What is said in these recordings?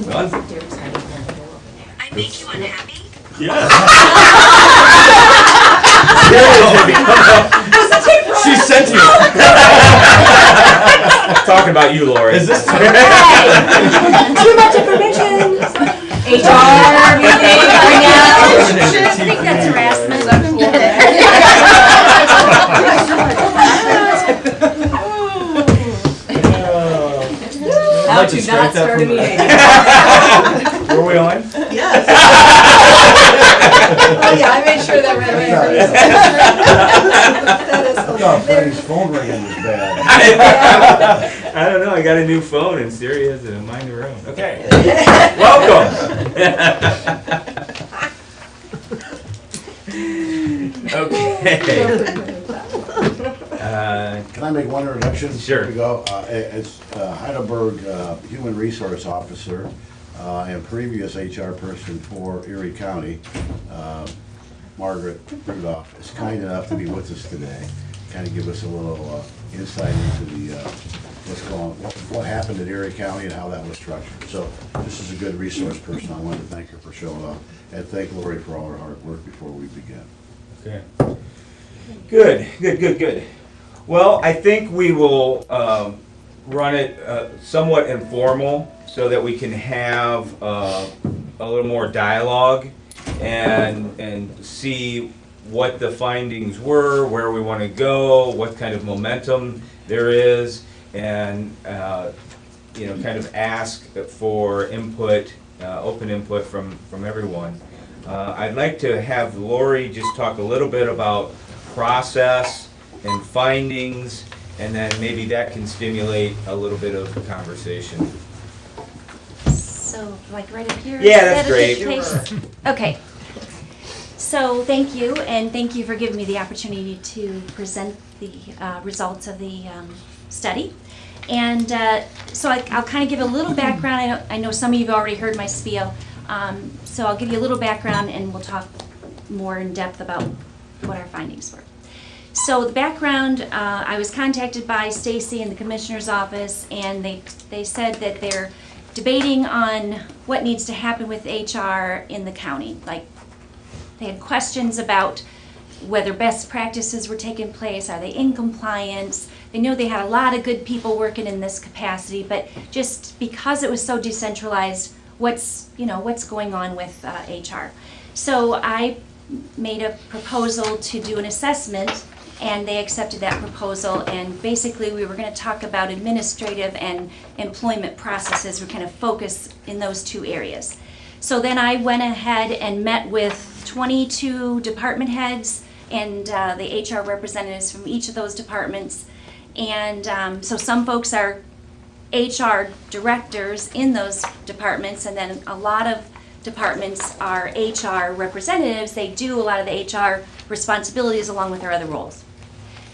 Done? I make you unhappy? Yes. She's sentient. Talking about you, Lori. Is this Too much information. HR meeting right now. I think that's harassment. How to not start a meeting. Were we on? Yes. Oh yeah, I made sure that right away. No, Freddie's phone ringing was bad. I don't know. I got a new phone and Siri has a mind of her own. Okay. Welcome. Okay. Can I make one introduction? Sure. Here we go. It's Heidelberg Human Resource Officer and previous HR person for Erie County. Margaret Rudolph is kind enough to be with us today. Kind of give us a little insight into the what happened in Erie County and how that was structured. So this is a good resource person. I wanted to thank her for showing up and thank Lori for all her hard work before we begin. Okay. Good. Well, I think we will run it somewhat informal so that we can have a little more dialogue and see what the findings were, where we want to go, what kind of momentum there is, and kind of ask for input, open input from everyone. I'd like to have Lori just talk a little bit about process and findings, and then maybe that can stimulate a little bit of the conversation. So, like right up here? Yeah, that's Is that a great. good place? Okay. So, thank you, and thank you for giving me the opportunity to present the results of the study. And so I'll kind of give a little background. I know some of you have already heard my spiel. So I'll give you a little background and we'll talk more in depth about what our findings were. So the background, I was contacted by Stacy in the Commissioner's office, and they said that they're debating on what needs to happen with HR in the county. Like, they had questions about whether best practices were taking place, are they in compliance? They knew they had a lot of good people working in this capacity, but just because it was so decentralized, what's going on with HR. So I made a proposal to do an assessment, and they accepted that proposal, and basically we were going to talk about administrative and employment processes. We kind of focus in those two areas. So then I went ahead and met with 22 department heads and the HR representatives from each of those departments. And so some folks are HR directors in those departments, and then a lot of departments are HR representatives. They do a lot of the HR responsibilities along with their other roles.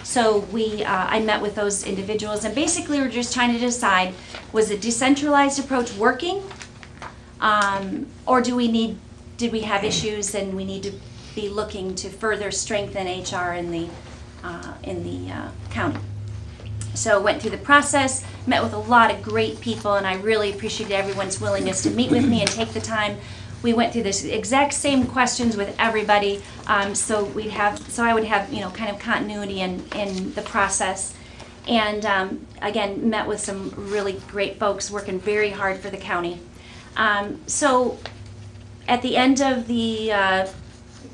So I met with those individuals, and basically we're just trying to decide, was a decentralized approach working, or did we have issues and we need to be looking to further strengthen HR in the county. So went through the process, met with a lot of great people, and I really appreciated everyone's willingness to meet with me and take the time. We went through this exact same questions with everybody, so I would have kind of continuity in the process, and again met with some really great folks working very hard for the county. So at the end of the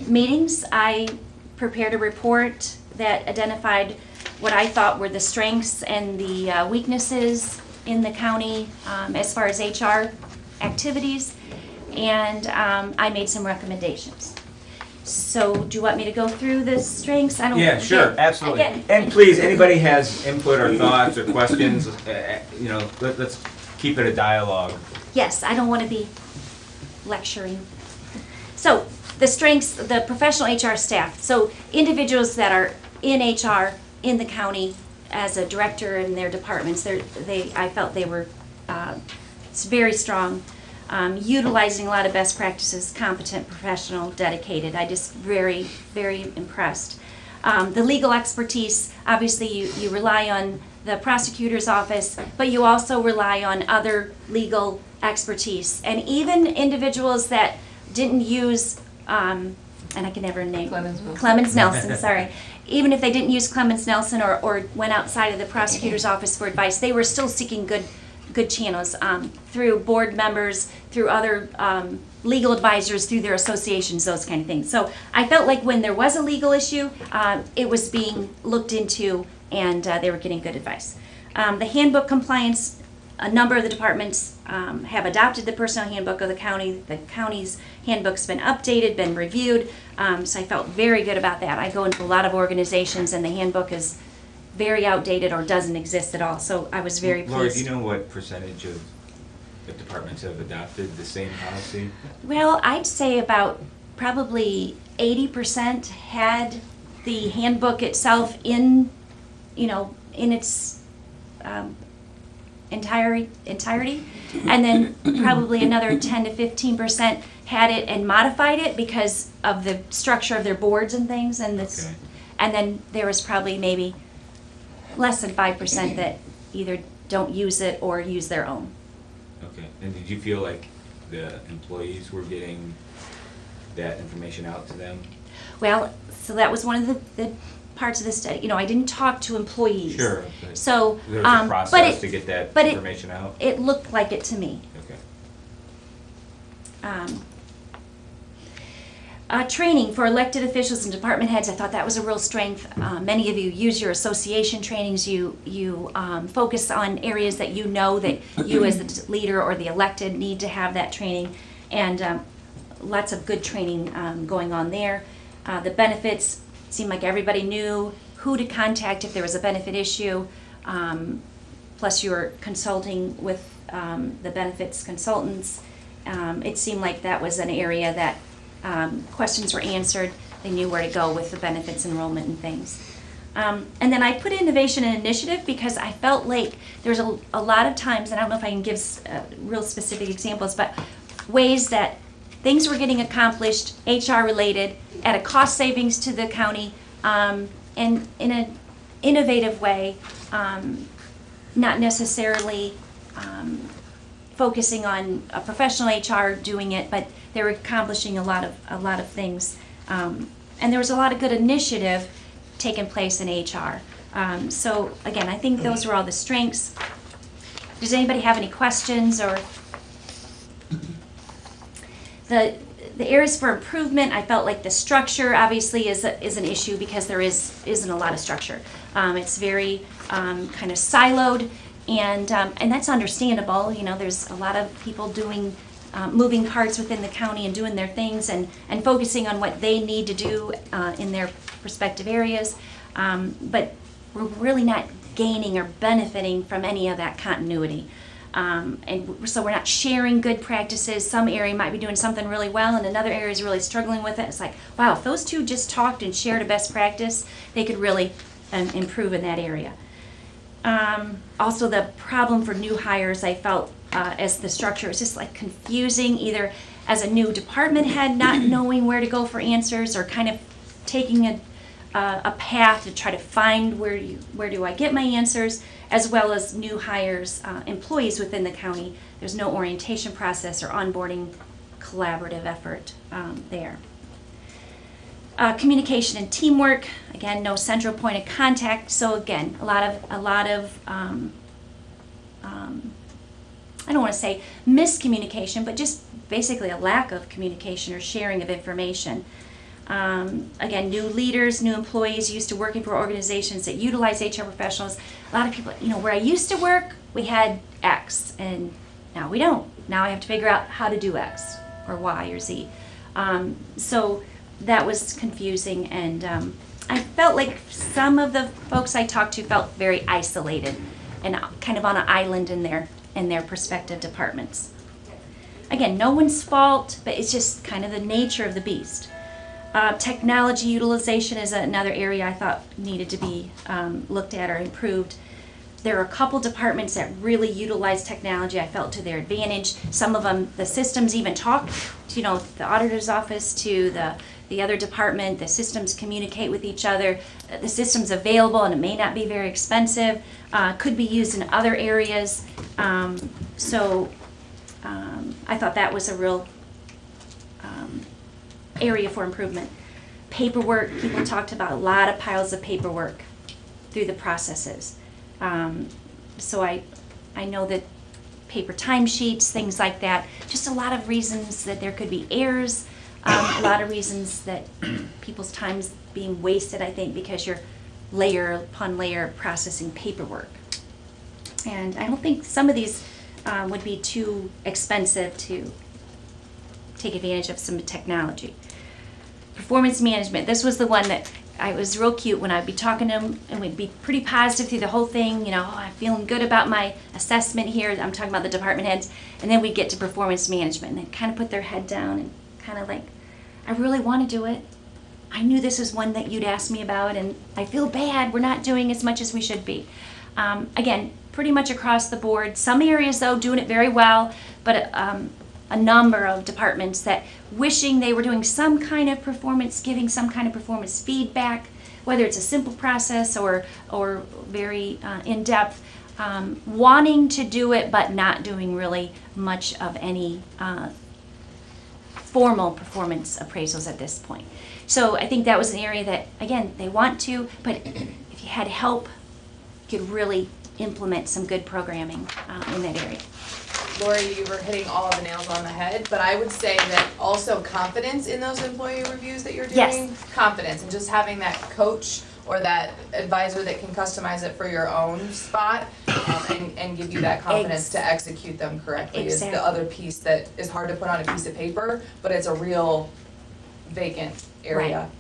meetings, I prepared a report that identified what I thought were the strengths and the weaknesses in the county as far as HR activities, and I made some recommendations. So do you want me to go through the strengths? Yeah, sure, absolutely. And please, anybody has input or thoughts or questions, let's keep it a dialogue. Yes, I don't want to be lecturing. So the strengths, the professional HR staff. So individuals that are in HR in the county as a director in their departments, I felt they were very strong, utilizing a lot of best practices, competent, professional, dedicated. I just very, very impressed. The legal expertise, obviously you rely on the prosecutor's office, but you also rely on other legal expertise. And even individuals that didn't use, and I can never name Clemens Nelson, sorry. Even if they didn't use Clemens Nelson or went outside of the prosecutor's office for advice, they were still seeking good channels through board members, through other legal advisors, through their associations, those kind of things. So I felt like when there was a legal issue, it was being looked into and they were getting good advice. The handbook compliance, a number of the departments have adopted the personnel handbook of the county. The county's handbook's been updated, been reviewed, so I felt very good about that. I go into a lot of organizations and the handbook is very outdated or doesn't exist at all, so I was very pleased. Laura, do you know what percentage of the departments have adopted the same policy? Well, I'd say about probably 80% had the handbook itself in its entirety, and then probably another 10 to 15% had it and modified it because of the structure of their boards and things, and Okay. and then there was probably maybe less than 5% that either don't use it or use their own. Okay, and did you feel like the employees were getting that information out to them? Well, so that was one of the parts of the study. I didn't talk to employees. Sure. But So, there was a but process to get that but information out? it looked like it to me. Okay. Training for elected officials and department heads, I thought that was a real strength. Many of you use your association trainings. You focus on areas that you know that you as the leader or the elected need to have that training, and lots of good training going on there. The benefits seemed like everybody knew who to contact if there was a benefit issue. Plus, you were consulting with the benefits consultants. It seemed like that was an area that questions were answered. They knew where to go with the benefits enrollment and things. And then I put innovation and initiative because I felt like there's a lot of times, and I don't know if I can give real specific examples, but ways that things were getting accomplished, HR related, at a cost savings to the county, and in an innovative way, not necessarily focusing on a professional HR doing it, but they were accomplishing a lot of things, and there was a lot of good initiative taking place in HR. So again, I think those were all the strengths. Does anybody have any questions or the areas for improvement? I felt like the structure obviously is an issue because there isn't a lot of structure. It's very kind of siloed. And that's understandable. There's a lot of people doing moving parts within the county and doing their things and focusing on what they need to do in their respective areas. But we're really not gaining or benefiting from any of that continuity. And so we're not sharing good practices. Some area might be doing something really well and another area is really struggling with it. It's like, wow, if those two just talked and shared a best practice, they could really improve in that area. Also, the problem for new hires, I felt as the structure was just like confusing, either as a new department head not knowing where to go for answers or kind of taking a path to try to find where do I get my answers, as well as new hires, employees within the county. There's no orientation process or onboarding collaborative effort there. Communication and teamwork, again, no central point of contact. So again, a lot of I don't want to say miscommunication, but just basically a lack of communication or sharing of information. Again, new leaders, new employees used to working for organizations that utilize HR professionals. A lot of people, where I used to work, we had X, and now we don't. Now I have to figure out how to do X or Y or Z. So that was confusing, and I felt like some of the folks I talked to felt very isolated and kind of on an island in their respective departments. Again, no one's fault, but it's just kind of the nature of the beast. Technology utilization is another area I thought needed to be looked at or improved. There are a couple departments that really utilize technology, I felt, to their advantage. Some of them, the systems even talk to, the auditor's office, to the the other department, the systems communicate with each other, the system's available and it may not be very expensive, could be used in other areas. I thought that was a real area for improvement. Paperwork, people talked about a lot of piles of paperwork through the processes. So I know that paper timesheets, things like that, just a lot of reasons that there could be errors, a lot of reasons that people's time's being wasted, I think, because you're layer upon layer processing paperwork. And I don't think some of these would be too expensive to take advantage of some technology. Performance management, this was the one that I was real cute when I'd be talking to them and we'd be pretty positive through the whole thing, you know, oh, I'm feeling good about my assessment here. I'm talking about the department heads. And then we'd get to performance management and they'd kind of put their head down and kind of like, I really want to do it. I knew this was one that you'd ask me about and I feel bad. We're not doing as much as we should be. Again, pretty much across the board. Some areas, though, doing it very well, but a number of departments that wishing they were doing some kind of performance, giving some kind of performance feedback, whether it's a simple process or very in-depth, wanting to do it but not doing really much of any formal performance appraisals at this point. So I think that was an area that, again, they want to, but if you had help, you could really implement some good programming in that area. Lori, you were hitting all of the nails on the head, but I would say that also confidence in those employee reviews that you're doing. Yes. Confidence and just having that coach or that advisor that can customize it for your own spot and give you that confidence to execute them correctly is the other piece that is hard to put on a piece of paper, but it's a real vacant area. Right.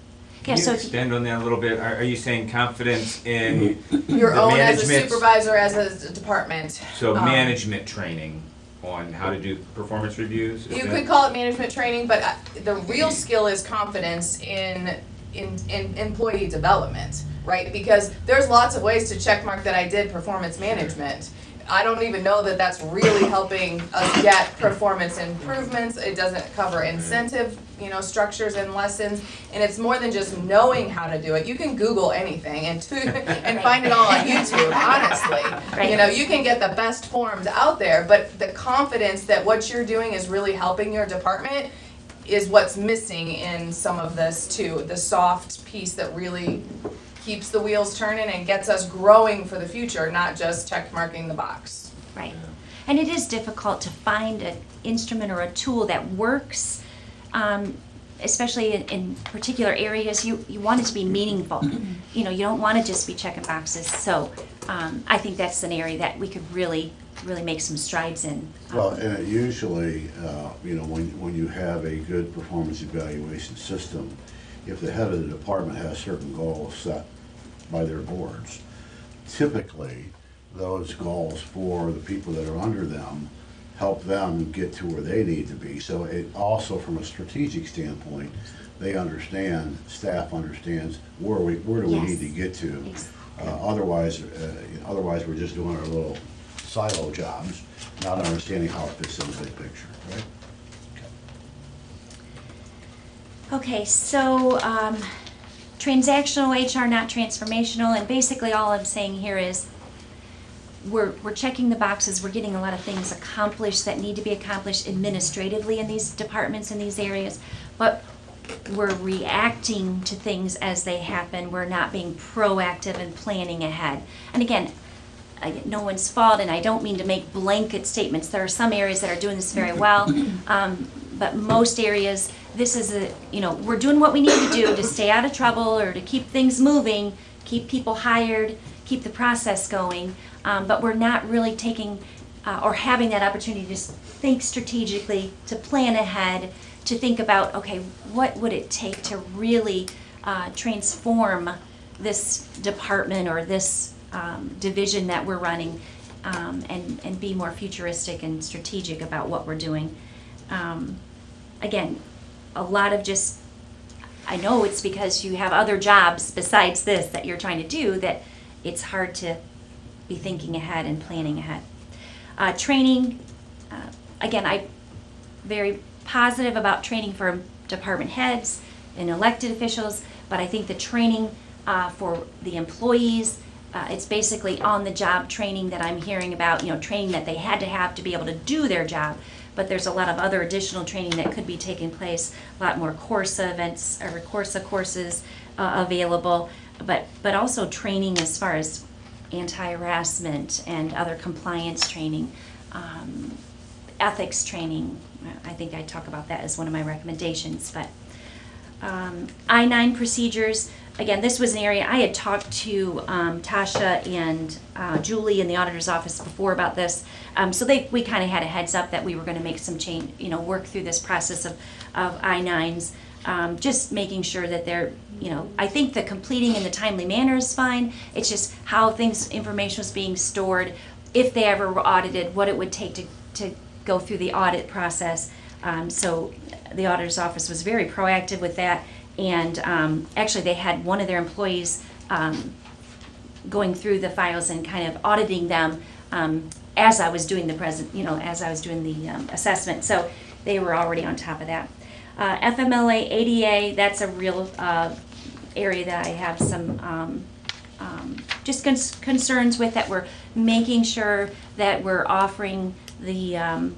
Can Yeah, you so extend on that a little bit? Are you saying confidence in Your the own as a management- supervisor, as a department. So management training on how to do performance reviews? Is You that- could call it management training, but the real skill is confidence in employee development, right? Because there's lots of ways to checkmark that I did performance management. I don't even know that that's really helping us get performance improvements. It doesn't cover incentive, structures and lessons. And it's more than just knowing how to do it. You can Google anything and find it all on YouTube, honestly. Right. You can get the best forms out there, but the confidence that what you're doing is really helping your department is what's missing in some of this too. The soft piece that really keeps the wheels turning and gets us growing for the future, not just check marking the box. Right. And it is difficult to find an instrument or a tool that works, especially in particular areas. You want it to be meaningful. You don't want to just be checking boxes. So I think that's an area that we could really make some strides in. Well, and it usually, when you have a good performance evaluation system, if the head of the department has certain goals set by their boards, typically those goals for the people that are under them help them get to where they need to be. So it also, from a strategic standpoint, they understand, staff understands where do we need to get to. Otherwise, we're just doing our little silo jobs, not understanding how it fits in the big picture, right? Okay, so transactional HR, not transformational, and basically all I'm saying here is we're checking the boxes, we're getting a lot of things accomplished that need to be accomplished administratively in these departments, in these areas, but we're reacting to things as they happen. We're not being proactive and planning ahead. And again, no one's fault, and I don't mean to make blanket statements. There are some areas that are doing this very well, but most areas, this is we're doing what we need to do to stay out of trouble or to keep things moving, keep people hired, keep the process going, but we're not really taking or having that opportunity to think strategically, to plan ahead, to think about, okay, what would it take to really transform this department or this division that we're running, and be more futuristic and strategic about what we're doing. Again, a lot of just, I know it's because you have other jobs besides this that you're trying to do that it's hard to be thinking ahead and planning ahead. Training, again, I'm very positive about training for department heads, and elected officials, but I think the training for the employees, it's basically on-the-job training that I'm hearing about, training that they had to have to be able to do their job. But there's a lot of other additional training that could be taking place, a lot more Corsa events or Corsa courses available, but also training as far as anti-harassment and other compliance training, ethics training. I think I talk about that as one of my recommendations. But I-9 procedures, again, this was an area I had talked to Tasha and Julie in the auditor's office before about this. So we kind of had a heads up that we were going to make some change, work through this process of I-9s. Just making sure that they're, I think the completing in the timely manner is fine. It's just how information was being stored, if they ever were audited, what it would take to go through the audit process. So the auditor's office was very proactive with that. And actually they had one of their employees going through the files and kind of auditing them as I was doing the as I was doing the assessment. So they were already on top of that. FMLA, ADA, that's a real area that I have some just concerns with, that we're making sure that we're offering the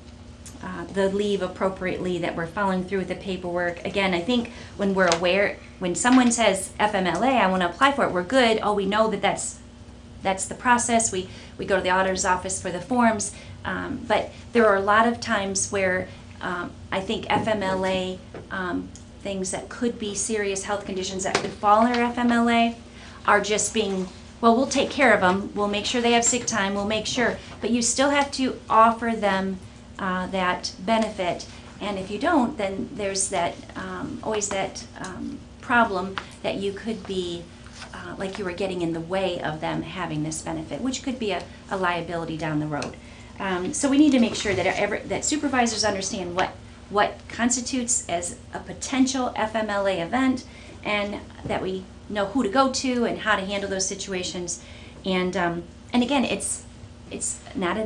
leave appropriately, that we're following through with the paperwork. Again, I think when we're aware, when someone says FMLA, I want to apply for it, we're good. Oh, we know that that's the process. We go to the auditor's office for the forms. But there are a lot of times where I think FMLA, things that could be serious health conditions that could fall under FMLA are just being, well, we'll take care of them. We'll make sure they have sick time. We'll make sure. But you still have to offer them that benefit. And if you don't, then there's that always that problem that you could be like you were getting in the way of them having this benefit, which could be a liability down the road. So we need to make sure that that supervisors understand what constitutes as a potential FMLA event, and that we know who to go to and how to handle those situations. And again, it's not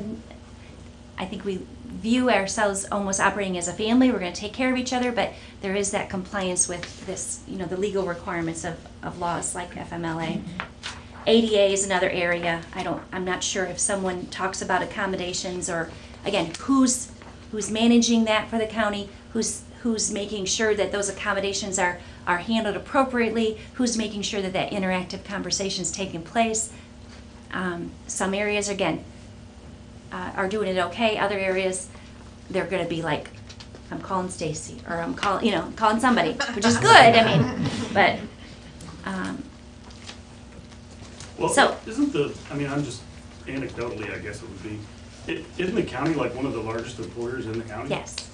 I think we view ourselves almost operating as a family. We're going to take care of each other, but there is that compliance with this, the legal requirements of laws like FMLA. ADA is another area. I'm not sure if someone talks about accommodations, or again, who's managing that for the county, who's making sure that those accommodations are handled appropriately, who's making sure that interactive conversation is taking place. Some areas, again, are doing it okay. Other areas, they're going to be like, I'm calling Stacy, or I'm calling somebody, which is good. But Well, so isn't I'm just anecdotally, I guess it would be, isn't the county like one of the largest employers in the county? yes,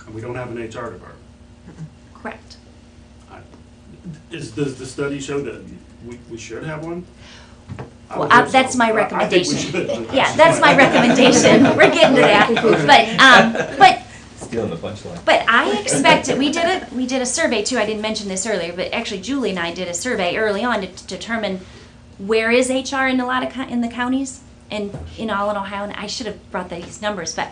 And we don't have an HR department. correct. Does the study show that we should have one? I Well, would hope that's so. my I think we recommendation. should. Yeah, that's my recommendation. We're getting to that. But Stealing the punchline. But I expected, we did a survey too, I didn't mention this earlier, but actually Julie and I did a survey early on to determine where is HR in a lot of in the counties and in all in Ohio, and I should have brought these numbers, but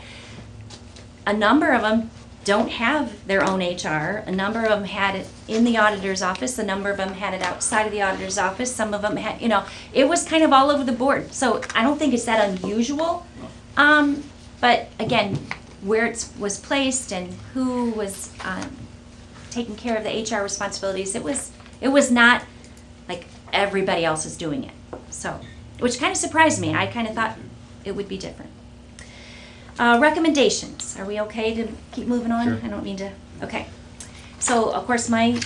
a number of them don't have their own HR. A number of them had it in the auditor's office. A number of them had it outside of the auditor's office. Some of them had, it was kind of all over the board. So I don't think it's that unusual. But again, where it was placed and who was taking care of the HR responsibilities, it was not like everybody else is doing it. So, which kind of surprised me. I kind of thought it would be different. Recommendations. Are we okay to keep moving on? Sure. I don't mean to. Okay. So, of course, my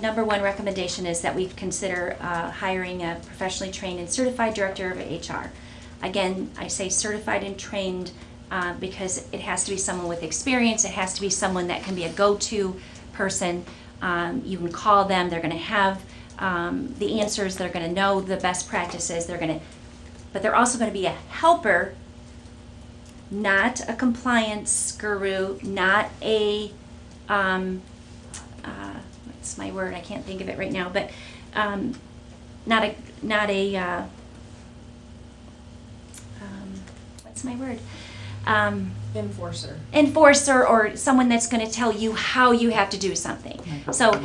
number one recommendation is that we consider hiring a professionally trained and certified director of HR. Again, I say certified and trained because it has to be someone with experience. It has to be someone that can be a go-to person. You can call them. They're going to have the answers. They're going to know the best practices. But they're also going to be a helper, not a compliance guru, not a, what's my word? I can't think of it right now, but what's my word? Enforcer. or someone that's going to tell you how you have to do something. So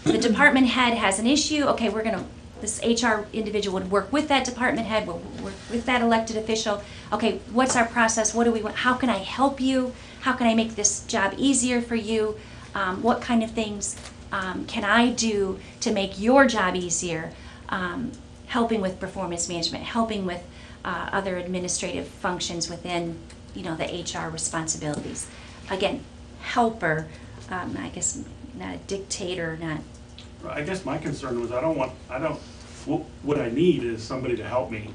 the department head has an issue, okay, this HR individual would work with that department head, will work with that elected official. Okay, what's our process? What do we want? How can I help you? How can I make this job easier for you? What kind of things can I do to make your job easier? Helping with performance management, helping with other administrative functions within, the HR responsibilities. Again, helper, I guess not a dictator, not. I guess my concern was what I need is somebody to help me,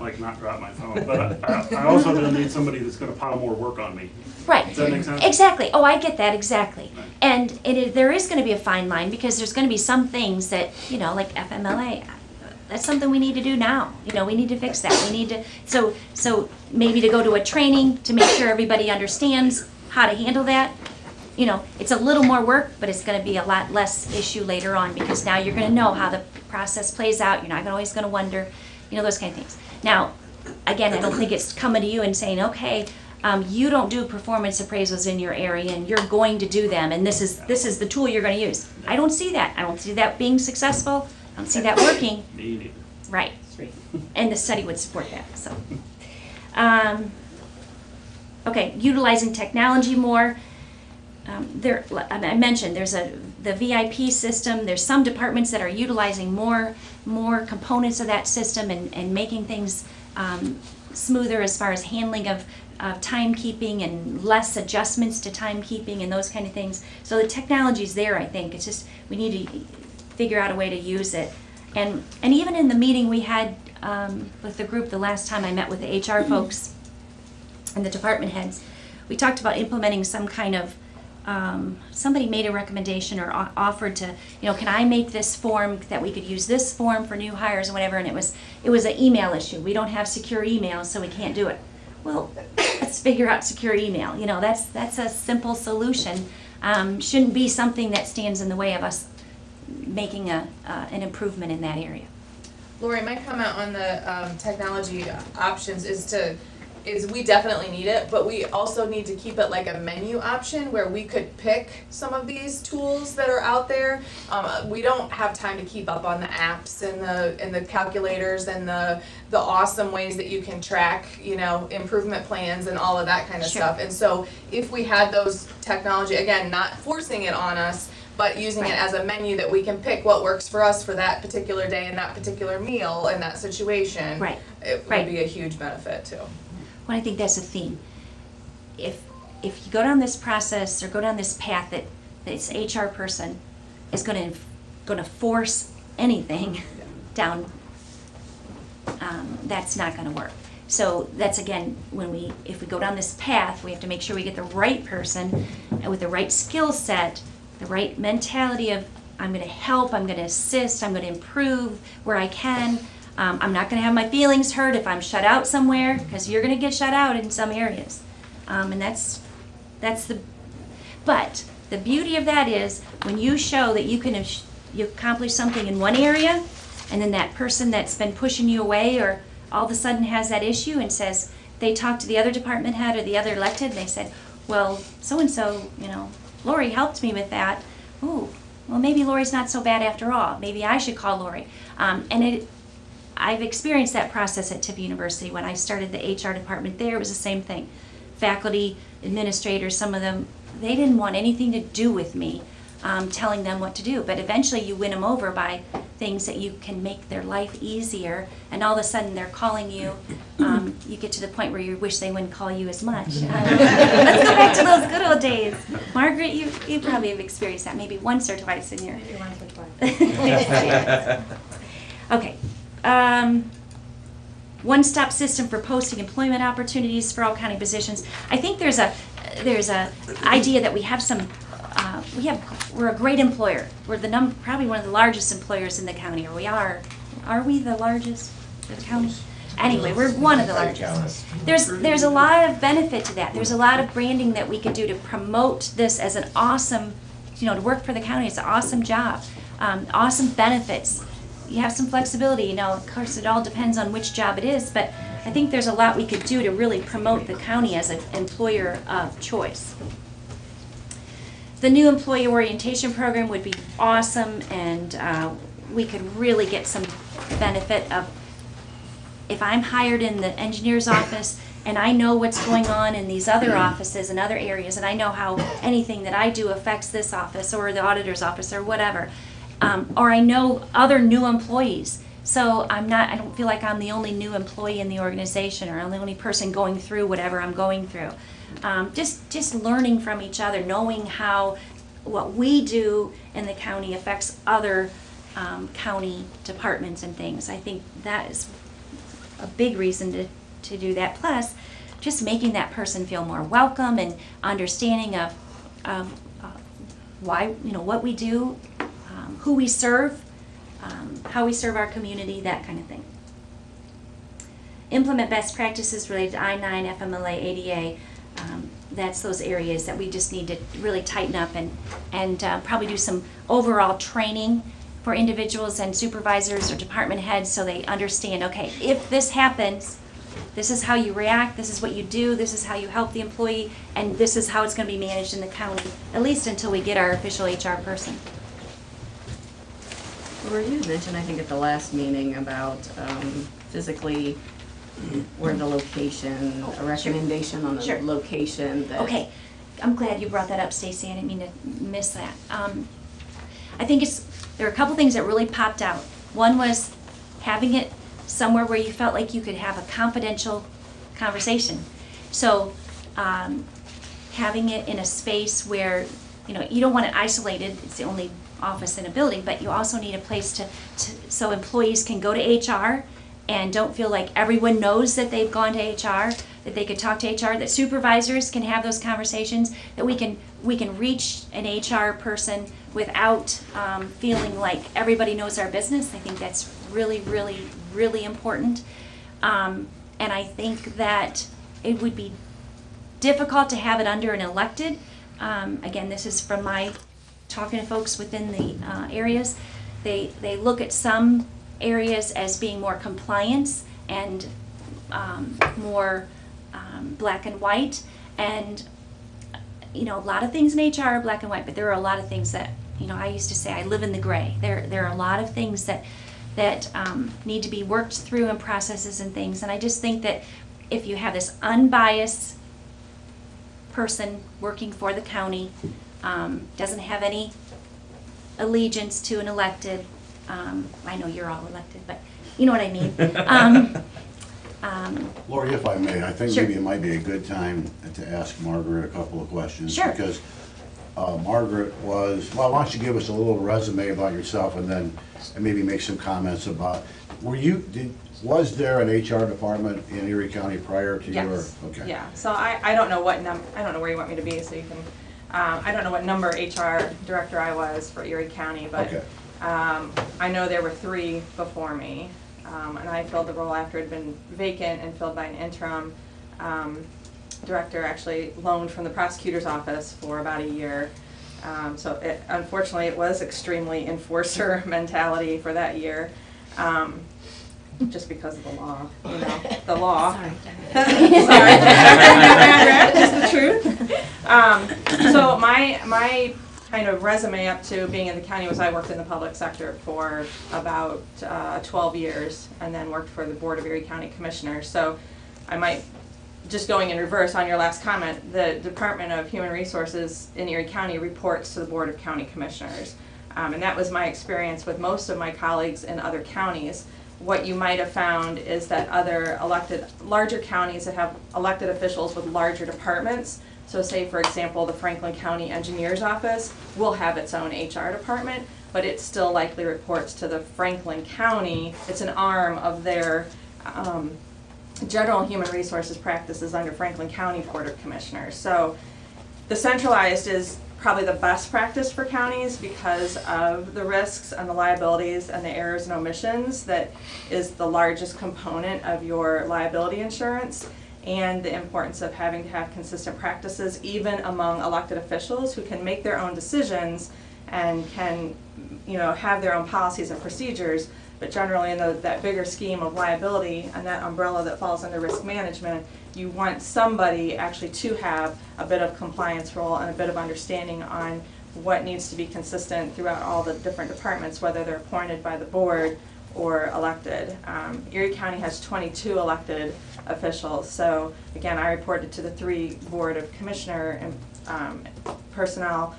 like not drop my phone. But I also don't need somebody that's gonna pile more work on me. Right. Does that make sense? Exactly. Oh, I get that, exactly. Right. And there is going to be a fine line because there's going to be some things that, like FMLA, that's something we need to do now. We need to fix that. We need to, so maybe to go to a training to make sure everybody understands how to handle that. It's a little more work, but it's going to be a lot less issue later on because now you're going to know how the process plays out. You're not always going to wonder, those kind of things. Now, again, I don't think it's coming to you and saying, okay, you don't do performance appraisals in your area and you're going to do them and this is the tool you're going to use. I don't see that. I don't see that being successful. I don't see that working. Me neither. Right. And the study would support that. So, okay, utilizing technology more. I mentioned there's the VIP system. There's some departments that are utilizing more components of that system and making things smoother as far as handling of timekeeping and less adjustments to timekeeping and those kind of things. So the technology's there, I think. It's just we need to figure out a way to use it. And even in the meeting we had with the group the last time I met with the HR folks and the department heads, we talked about implementing some kind of somebody made a recommendation or offered to, can I make this form that we could use this form for new hires or whatever, and it was an email issue. We don't have secure email, so we can't do it. Well, let's figure out secure email. That's a simple solution. Shouldn't be something that stands in the way of us making an improvement in that area. Lori, my comment on the technology options is we definitely need it, but we also need to keep it like a menu option where we could pick some of these tools that are out there. We don't have time to keep up on the apps and the calculators and the awesome ways that you can track, improvement plans and all of that kind of Sure. stuff. And so if we had those technology, again, not forcing it on us, but using Right. it as a menu that we can pick what works for us for that particular day and that particular meal and that situation, Right. it Right. would be a huge benefit too. Well, I think that's a theme. If you go down this process or go down this path that this HR person is going to force anything down, that's not going to work. So that's again, if we go down this path, we have to make sure we get the right person with the right skill set, the right mentality of I'm going to help, I'm going to assist, I'm going to improve where I can. I'm not going to have my feelings hurt if I'm shut out somewhere, because you're going to get shut out in some areas. And but the beauty of that is when you show that you accomplish something in one area, and then that person that's been pushing you away or all of a sudden has that issue and says, they talk to the other department head or the other elected, and they said, well, so-and-so, Lori helped me with that. Ooh, well, maybe Lori's not so bad after all. Maybe I should call Lori. I've experienced that process at Tiffin University. When I started the HR department there, it was the same thing. Faculty, administrators, some of them, they didn't want anything to do with me telling them what to do. But eventually you win them over by things that you can make their life easier, and all of a sudden they're calling you. You get to the point where you wish they wouldn't call you as much. Let's go back to those good old days. Margaret, you probably have experienced that maybe once or twice in your... Maybe once or twice. Okay. One-stop system for posting employment opportunities for all county positions. I think there's a idea that we have some. We're a great employer. We're probably one of the largest employers in the county. Or we are. Are we the largest in the county? Anyway, we're one of the largest. There's a lot of benefit to that. There's a lot of branding that we could do to promote this as an awesome, to work for the county. It's an awesome job, awesome benefits. You have some flexibility, of course it all depends on which job it is, but I think there's a lot we could do to really promote the county as an employer of choice. The new employee orientation program would be awesome, and we could really get some benefit of, if I'm hired in the engineer's office and I know what's going on in these other offices and other areas, and I know how anything that I do affects this office or the auditor's office or whatever, or I know other new employees. So I don't feel like I'm the only new employee in the organization, or I'm the only person going through whatever I'm going through. Just learning from each other, knowing how what we do in the county affects other county departments and things. I think that is a big reason to do that. Plus, just making that person feel more welcome and understanding of why, what we do, who we serve, how we serve our community, that kind of thing. Implement best practices related to I-9, FMLA, ADA. That's those areas that we just need to really tighten up and probably do some overall training for individuals and supervisors or department heads so they understand, okay, if this happens, this is how you react, this is what you do, this is how you help the employee, and this is how it's going to be managed in the county, at least until we get our official HR person. Were you mentioned, I think, at the last meeting about physically where the location, a recommendation on the Sure. location that. Okay, I'm glad you brought that up, Stacy. I didn't mean to miss that. I think there are a couple things that really popped out. One was having it somewhere where you felt like you could have a confidential conversation. So having it in a space where, you don't want it isolated. It's the only office in a building, but you also need a place so employees can go to HR and don't feel like everyone knows that they've gone to HR, that they could talk to HR, that supervisors can have those conversations, that we can reach an HR person without feeling like everybody knows our business. I think that's really, really, really important. And I think that it would be difficult to have it under an elected. Again, this is from my talking to folks within the areas. They look at some areas as being more compliance and more black and white, and a lot of things in HR are black and white, but there are a lot of things that I used to say I live in the gray. There are a lot of things that need to be worked through and processes and things, and I just think that if you have this unbiased person working for the county, doesn't have any allegiance to an elected, I know you're all elected, but you know what I mean. Lori, if I may, I think Sure. maybe it might be a good time to ask Margaret a couple of questions. Sure. Because Margaret why don't you give us a little resume about yourself and maybe make some comments about, was there an HR department in Erie County prior to your? Yes. Okay. Yeah, so I don't know what I don't know where you want me to be, so you can, I don't know what number HR director I was for Erie County, but Okay. I know there were 3 before me, and I filled the role after it had been vacant and filled by an interim director, actually loaned from the prosecutor's office for about a year. So unfortunately, it was extremely enforcer mentality for that year, just because of the law, the law. Sorry. Sorry, just the truth. So my kind of resume up to being in the county was I worked in the public sector for about 12 years and then worked for the Board of Erie County Commissioners. So I might, just going in reverse on your last comment, the Department of Human Resources in Erie County reports to the Board of County Commissioners. And that was my experience with most of my colleagues in other counties. What you might have found is that other larger counties that have elected officials with larger departments, so say for example the Franklin County Engineer's Office will have its own HR department, but it still likely reports to the Franklin County. It's an arm of their general human resources practices under Franklin County Board of Commissioners. So the centralized is probably the best practice for counties because of the risks and the liabilities and the errors and omissions that is the largest component of your liability insurance, and the importance of having to have consistent practices even among elected officials who can make their own decisions and can have their own policies and procedures, but generally in that bigger scheme of liability and that umbrella that falls under risk management, you want somebody actually to have a bit of compliance role and a bit of understanding on what needs to be consistent throughout all the different departments, whether they're appointed by the board or elected. Erie County has 22 elected officials, so again, I reported to the 3 Board of Commissioner and personnel,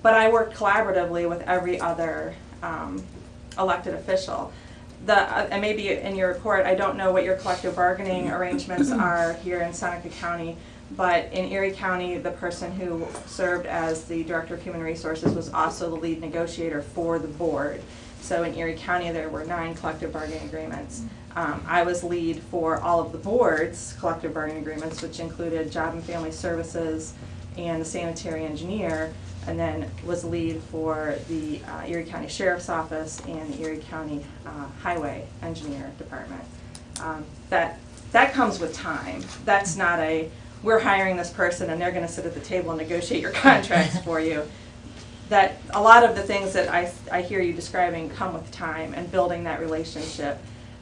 but I work collaboratively with every other elected official. And maybe in your report, I don't know what your collective bargaining arrangements are here in Seneca County, but in Erie County, the person who served as the Director of Human Resources was also the lead negotiator for the board. So in Erie County, there were 9 collective bargaining agreements. I was lead for all of the board's collective bargaining agreements, which included Job and Family Services and the sanitary engineer, and then was lead for the Erie County Sheriff's Office and the Erie County Highway Engineer Department. That comes with time. That's not we're hiring this person and they're going to sit at the table and negotiate your contracts for you. That a lot of the things that I hear you describing come with time and building that relationship.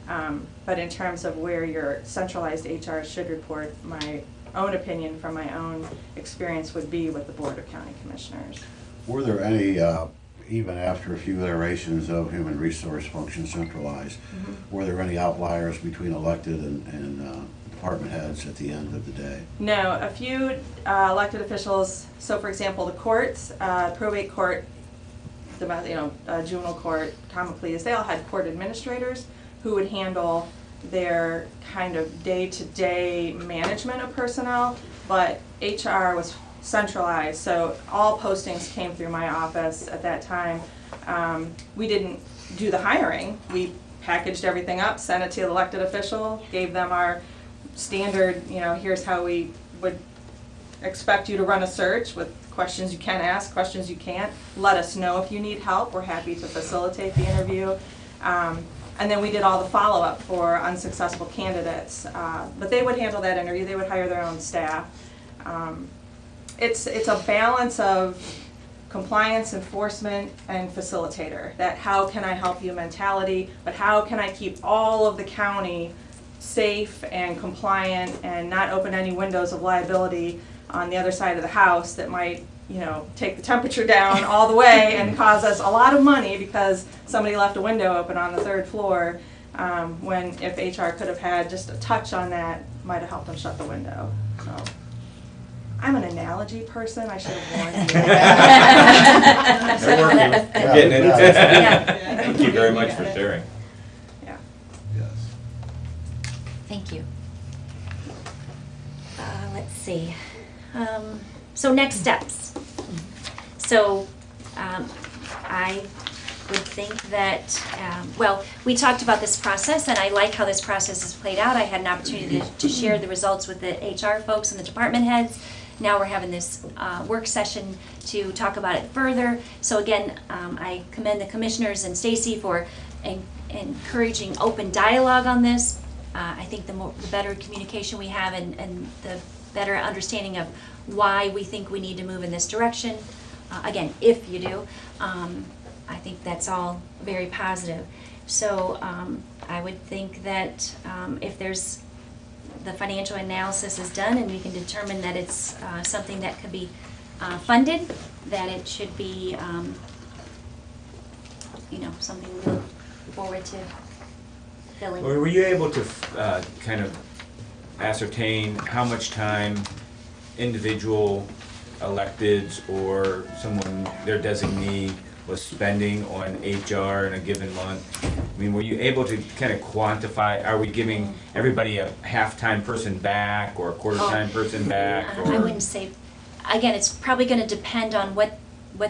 But in terms of where your centralized HR should report, my own opinion from my own experience would be with the Board of County Commissioners. Were there any, even after a few iterations of human resource function centralized, were there any outliers between elected and department heads at the end of the day? No, a few elected officials, so for example, the courts, probate court, juvenile court, common pleas, they all had court administrators who would handle their kind of day-to-day management of personnel, but HR was centralized, so all postings came through my office at that time. We didn't do the hiring. We packaged everything up, sent it to the elected official, gave them our standard, here's how we would expect you to run a search with questions you can ask, questions you can't. Let us know if you need help. We're happy to facilitate the interview. And then we did all the follow-up for unsuccessful candidates. But they would handle that interview. They would hire their own staff. It's a balance of compliance, enforcement, and facilitator. That how can I help you mentality, but how can I keep all of the county safe and compliant and not open any windows of liability on the other side of the house that might, take the temperature down all the way and cause us a lot of money because somebody left a window open on the 3rd floor, when if HR could have had just a touch on that, might have helped them shut the window. So I'm an analogy person, I should have warned you. They're working. We're getting it. Yeah. Thank you very much for sharing. Yeah. Yes. Thank you. Let's see. So next steps. So I would think that, we talked about this process, and I like how this process is played out. I had an opportunity to share the results with the HR folks and the department heads. Now we're having this work session to talk about it further. So again, I commend the commissioners and Stacy for encouraging open dialogue on this. I think the better communication we have and the better understanding of why we think we need to move in this direction. Again, if you do, I think that's all very positive. So I would think that if there's the financial analysis is done and we can determine that it's something that could be funded, that it should be something we look forward to filling. Were you able to kind of ascertain how much time individual electeds or someone, their designee, was spending on HR in a given month? I mean, were you able to kind of quantify, are we giving everybody a half-time person back or a quarter-time person back? I wouldn't say, again, it's probably going to depend on what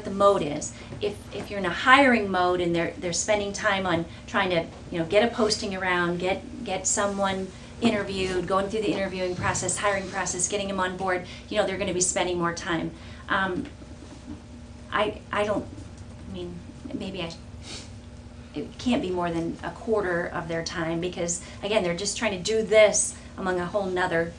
the mode is. If you're in a hiring mode and they're spending time on trying to get a posting around, get someone interviewed, going through the interviewing process, hiring process, getting them on board, they're going to be spending more time. It can't be more than a quarter of their time because, again, they're just trying to do this among a whole nother,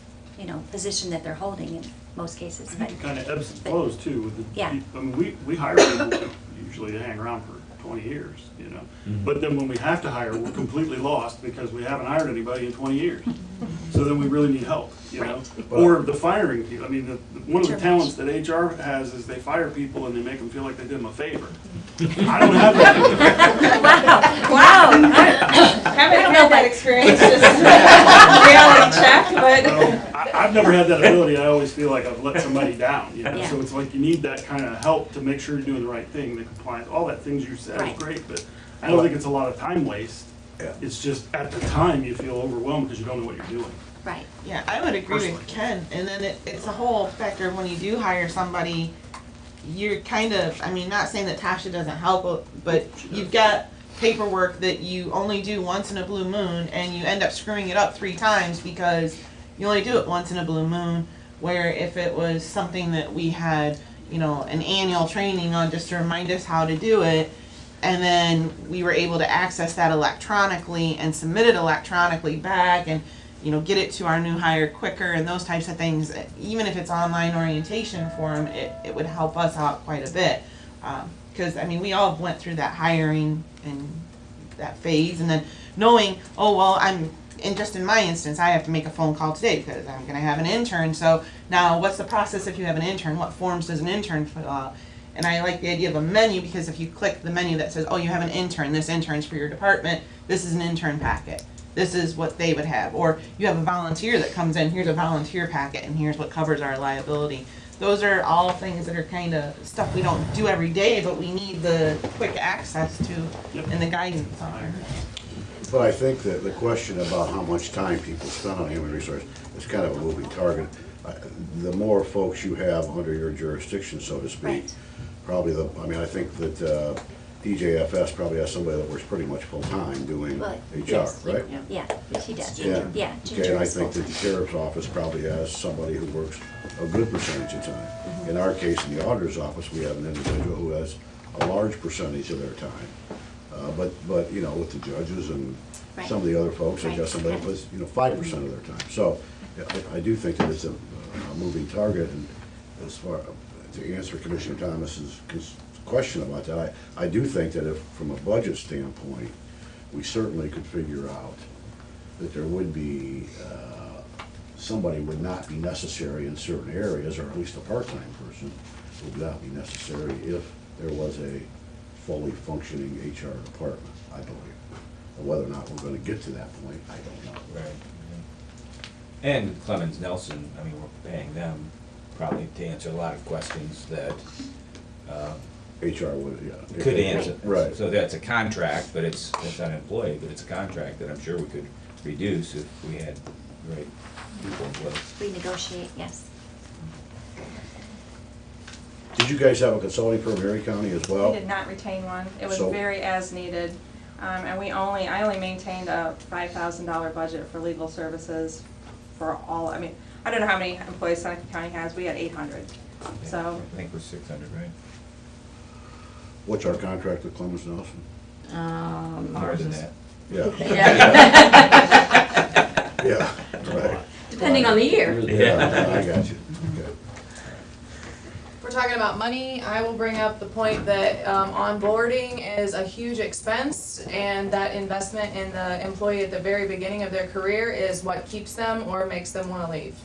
position that they're holding in most cases. I think it kind of ebbs and flows too with the, Yeah. I mean, we hire people usually to hang around for 20 years, you know? But then when we have to hire, we're completely lost because we haven't hired anybody in 20 years. So then we really need help, you know? Or the firing people. I mean, one of the talents that HR has is they fire people and they make them feel like they did them a favor. I don't have that. Wow. I haven't had that experience, just reality check, but. So, I've never had that ability. I always feel like I've let somebody down, you know? Yeah. So it's like you need that kind of help to make sure you're doing the right thing, the compliance, all that things you said Right. is great, but I don't think it's a lot of time waste. Yeah. It's just at the time you feel overwhelmed because you don't know what you're doing. Right. Yeah, I would agree Personally. with Ken, and then it's a whole factor of when you do hire somebody, you're kind of, I mean, not saying that Tasha doesn't help, but you've got paperwork that you only do once in a blue moon, and you end up screwing it up 3 times because you only do it once in a blue moon, where if it was something that we had, you know, an annual training on just to remind us how to do it, and then we were able to access that electronically and submit it electronically back and, you know, get it to our new hire quicker and those types of things. Even if it's online orientation for them, it would help us out quite a bit. Because, I mean, we all went through that hiring and that phase, and then knowing, oh, well, just in my instance, I have to make a phone call today because I'm going to have an intern. So now what's the process if you have an intern? What forms does an intern fill out? And I like the idea of a menu because if you click the menu that says, oh, you have an intern, this intern's for your department, this is an intern packet. This is what they would have. Or you have a volunteer that comes in, here's a volunteer packet, and here's what covers our liability. Those are all things that are kind of stuff we don't do every day, but we need the quick access to and the guidance on it. But I think that the question about how much time people spend on human resource is kind of a moving target. The more folks you have under your jurisdiction, so to speak, Right. probably I think that DJFS probably has somebody that works pretty much full-time doing Well, HR, yes. right? Yeah, she does. Yeah. Yeah, Okay, Ginger and I is think that the full-time. sheriff's office probably has somebody who works a good percentage of time. In our case, in the auditor's office, we have an individual who has a large percentage of their time. But, you know, with the judges and Right. some of the other folks, they've got Right, somebody okay. who has, 5% of their time. So I do think that it's a moving target, and as far, to answer Commissioner Thomas's question about that, I do think that if, from a budget standpoint, we certainly could figure out that there would be, somebody would not be necessary in certain areas, or at least a part-time person would not be necessary if there was a fully functioning HR department, I believe. And whether or not we're gonna get to that point, I don't know. Right. And Clemens Nelson, I mean, we're paying them probably to answer a lot of questions that HR would, yeah. could answer. Right. So that's a contract, but it's not an employee, but it's a contract that I'm sure we could reduce if we had the right people in place. Renegotiate, yes. Did you guys have a consulting firm in Erie County as well? We did not retain one. It was So- very as needed. And I only maintained a $5,000 budget for legal services for all, I mean, I don't know how many employees Seneca County has. We had 800. So, I think we're 600, right? What's our contract with Clemens Nelson? More Ours than is, that. Yeah, yeah, yeah, right. depending on the year. Yeah, I got you. Okay. We're talking about money. I will bring up the point that onboarding is a huge expense, and that investment in the employee at the very beginning of their career is what keeps them or makes them want to leave.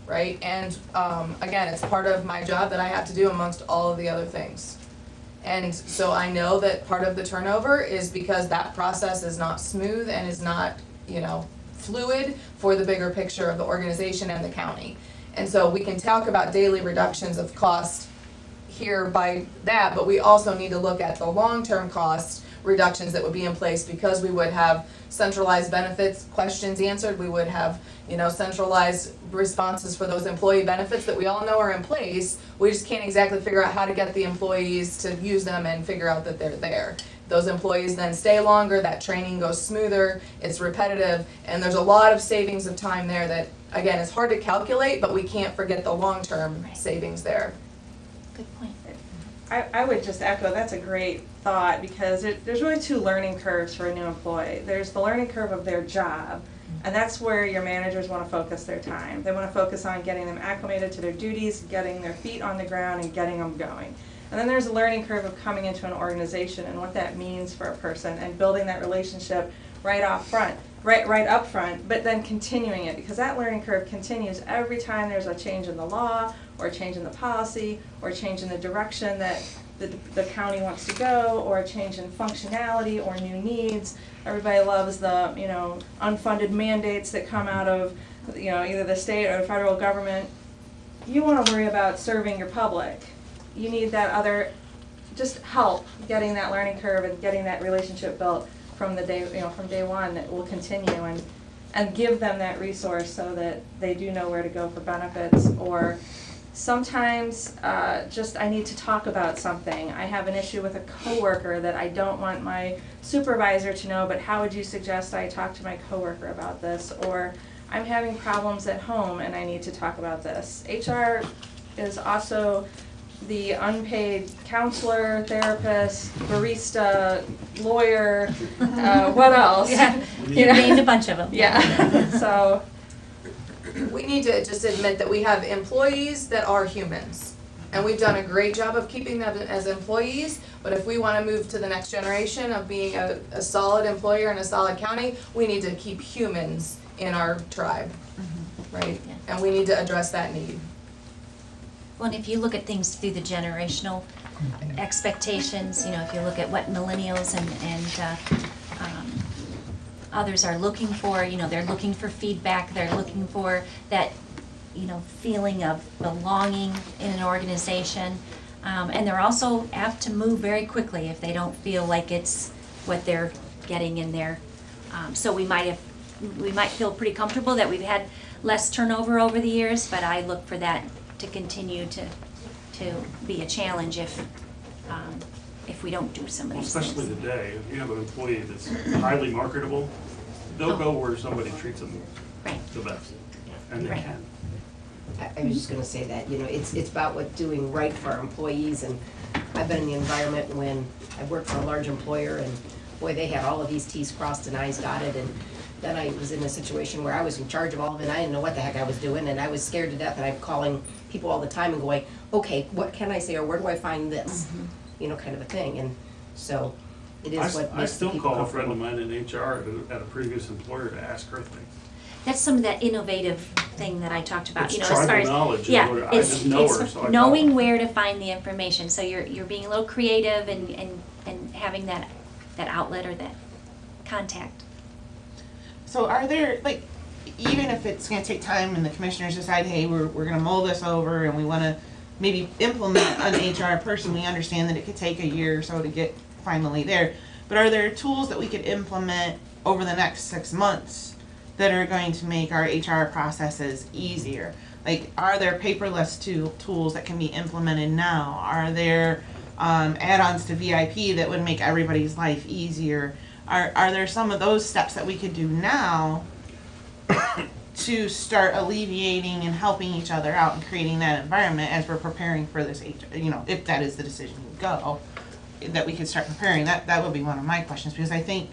Right? And again, it's part of my job that I have to do amongst all of the other things. And so I know that part of the turnover is because that process is not smooth and is not, fluid for the bigger picture of the organization and the county. And so we can talk about daily reductions of cost here by that, but we also need to look at the long-term cost reductions that would be in place, because we would have centralized benefits questions answered, we would have, centralized responses for those employee benefits that we all know are in place. We just can't exactly figure out how to get the employees to use them and figure out that they're there. Those employees then stay longer, that training goes smoother, it's repetitive, and there's a lot of savings of time there that, again, it's hard to calculate, but we can't forget the long-term savings there. Good point. I would just echo, that's a great thought, because there's really 2 learning curves for a new employee. There's the learning curve of their job, and that's where your managers want to focus their time. They want to focus on getting them acclimated to their duties, getting their feet on the ground, and getting them going. And then there's a learning curve of coming into an organization and what that means for a person and building that relationship right up front, but then continuing it, because that learning curve continues every time there's a change in the law or a change in the policy or a change in the direction that the county wants to go, or a change in functionality or new needs. Everybody loves the, you know, unfunded mandates that come out of, you know, either the state or the federal government. You want to worry about serving your public. You need that other, just help getting that learning curve and getting that relationship built from the day, you know, from day one, that will continue, and give them that resource so that they do know where to go for benefits. Or sometimes just I need to talk about something. I have an issue with a coworker that I don't want my supervisor to know, but how would you suggest I talk to my coworker about this? Or I'm having problems at home and I need to talk about this. HR is also the unpaid counselor, therapist, barista, lawyer, what else? Yeah, You know? named a bunch of them. Yeah, so, We need to just admit that we have employees that are humans. And we've done a great job of keeping them as employees, but if we wanna move to the next generation of being a solid employer in a solid county, we need to keep humans in our tribe, right? Yeah. And we need to address that need. Well, and if you look at things through the generational expectations, you know, if you look at what millennials and others are looking for, you know, they're looking for feedback, they're looking for that, you know, feeling of belonging in an organization. And they're also apt to move very quickly if they don't feel like it's what they're getting in there. So we might feel pretty comfortable that we've had less turnover over the years, but I look for that to continue to be a challenge if we don't do some of these things. Especially today, if you have an employee that's highly marketable, they'll go where somebody treats them Right. the best, and they Right. can. I was just gonna say that, you know, it's about what doing right for our employees, and I've been in the environment when I worked for a large employer, and boy, they had all of these T's crossed and I's dotted, and then I was in a situation where I was in charge of all of it, and I didn't know what the heck I was doing, and I was scared to death, and I'm calling people all the time and going, okay, what can I say, or where do I find this? You know, kind of a thing, and so it is what I makes the still people call a friend of comfortable. mine in HR at a previous employer to ask her things. That's some of that innovative thing that I talked about, It's you know, as far tribal as, knowledge is yeah, what I it's, just know her, so I call knowing her. where to find the information, so you're being a little creative and having that outlet or that contact. So are there, like, even if it's gonna take time and the commissioners decide, hey, we're gonna mull this over and we wanna maybe implement an HR person, we understand that it could take a year or so to get finally there. But are there tools that we could implement over the next 6 months that are going to make our HR processes easier? Like, are there paperless tools that can be implemented now? Are there add-ons to VIP that would make everybody's life easier? Are there some of those steps that we could do now to start alleviating and helping each other out and creating that environment as we're preparing for this HR, you know, if that is the decision we go, that we could start preparing? That would be one of my questions, because I think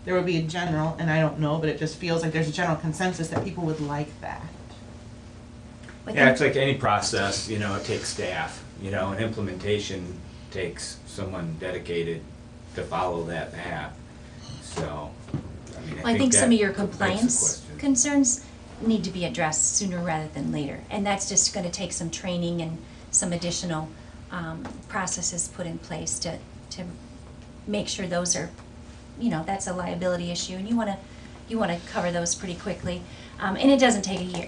there would be a general, and I don't know, but it just feels like there's a general consensus that people would like that. But Yeah, then- it's like any process, you know, it takes staff, you know, and implementation takes someone dedicated to follow that path. So, I mean, Well, I think some of your that begs the compliance question. concerns need to be addressed sooner rather than later. And that's just gonna take some training and some additional processes put in place to make sure those are, you know, that's a liability issue, and you wanna cover those pretty quickly. And it doesn't take a year.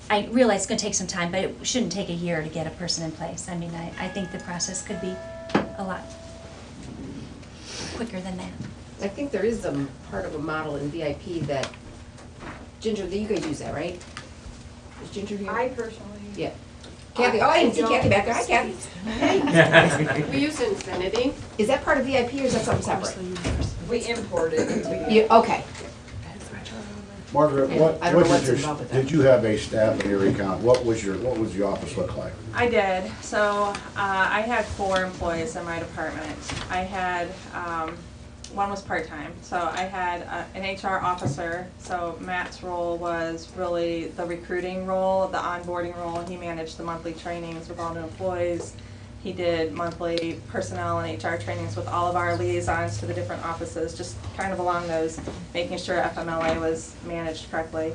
I realize it's gonna take some time, but it shouldn't take a year to get a person in place. I mean, I think the process could be a lot quicker than that. I think there is a part of a model in VIP that, Ginger, you guys use that, right? Is Ginger here? I personally. Yeah. Kathy, oh, I didn't see Kathy back there. Hi, Kathy. We use Infinity. Is that part of VIP or is that something separate? We imported it. You, okay. Margaret, I don't know what's involved with that. did you have a staff in Erie County? What was your office look like? I did. So I had 4 employees in my department. I had, one was part-time, so I had an HR officer. So Matt's role was really the recruiting role, the onboarding role. He managed the monthly trainings with all new employees. He did monthly personnel and HR trainings with all of our liaisons to the different offices, just kind of along those, making sure FMLA was managed correctly.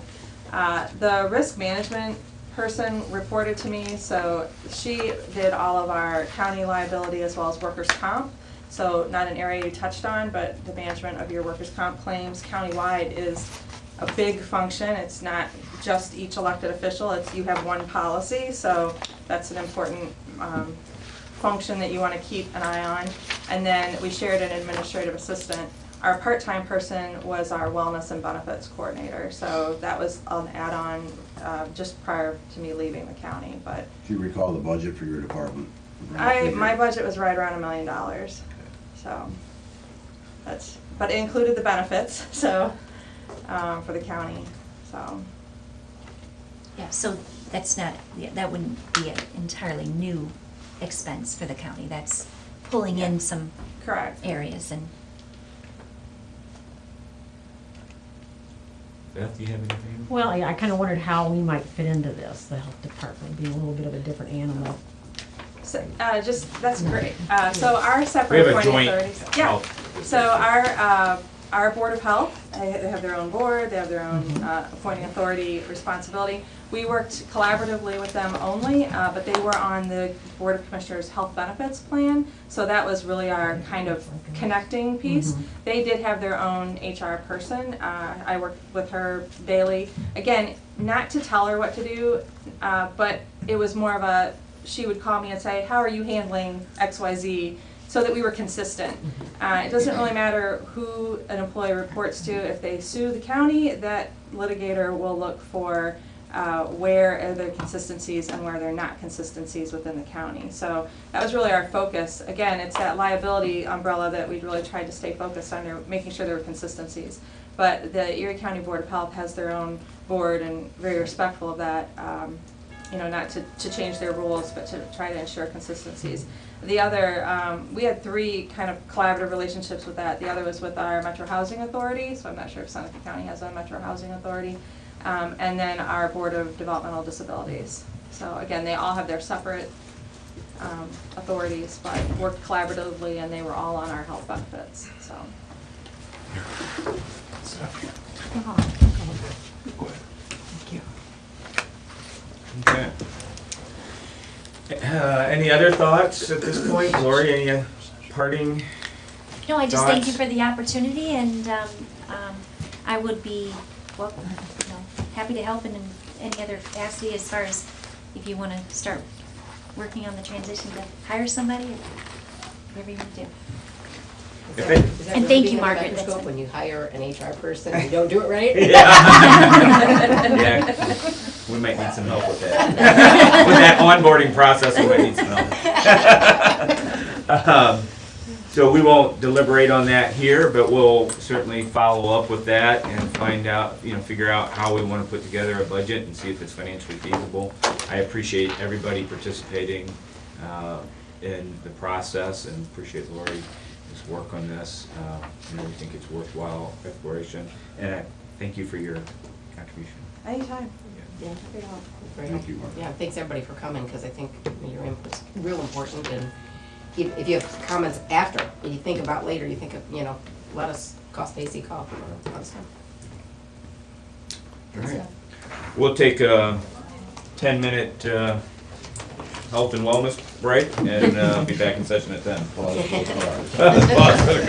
The risk management person reported to me, so she did all of our county liability as well as workers' comp. So not an area you touched on, but the management of your workers' comp claims countywide is a big function. It's not just each elected official, it's you have one policy, so that's an important function that you want to keep an eye on. And then we shared an administrative assistant. Our part-time person was our wellness and benefits coordinator, so that was an add-on just prior to me leaving the county. But Do you recall the budget for your department? my budget was right around $1 million, so that's, but it included the benefits, so for the county, so. Yeah, so that's not, yeah, that wouldn't be an entirely new expense for the county. That's pulling in some Correct. areas and. Beth, do you have anything? Well, I kind of wondered how we might fit into this, the health department being a little bit of a different animal. So, that's great. So our We separate have a appointing joint authorities. Yeah. health So our Board of Health, they have their own board, they have their own appointing authority responsibility. We worked collaboratively with them only, but they were on the Board of Commissioners Health Benefits Plan, so that was really our kind of connecting piece. They did have their own HR person. I worked with her daily. Again, not to tell her what to do, but it was more of a, she would call me and say, how are you handling XYZ? So that we were consistent. It doesn't really matter who an employee reports to. If they sue the county, that litigator will look for where are there consistencies and where there are not consistencies within the county. So that was really our focus. Again, it's that liability umbrella that we really tried to stay focused on, there, making sure there were consistencies. But the Erie County Board of Health has their own board and very respectful of that. You know, not to change their rules, but to try to ensure consistencies. The other, we had 3 kind of collaborative relationships with that. The other was with our Metro Housing Authority, so I'm not sure if Seneca County has a Metro Housing Authority, and then our Board of Developmental Disabilities. So again, they all have their separate authorities, but worked collaboratively, and they were all on our health benefits, so. Okay. Any other thoughts at this point? Lori, any parting? No, I just thank you Thoughts? for the opportunity, and I would be, well, happy to help in any other capacity as far as if you want to start working on the transition to hire somebody, or whatever you want to do. If it- Is that And really thank you, being a Margaret, that's microscope it. when you hire an HR person and you don't do it right? Yeah, we might need some help with that. With that onboarding process, we might need some help. So we won't deliberate on that here, but we'll certainly follow up with that and find out, figure out how we want to put together a budget and see if it's financially feasible. I appreciate everybody participating in the process and appreciate Lori's work on this. We think it's worthwhile exploration, and I thank you for your contribution. Anytime. Yeah. Happy to help. Very Thank you, Mark. Yeah, thanks everybody for coming, because I think your input's real important, and if you have comments after, that you think about later, you think of, let us call Stacy, call, or let us know. All right. We'll take a 10-minute health and wellness break and be back in session at 10. Pause for the cars. Pause for the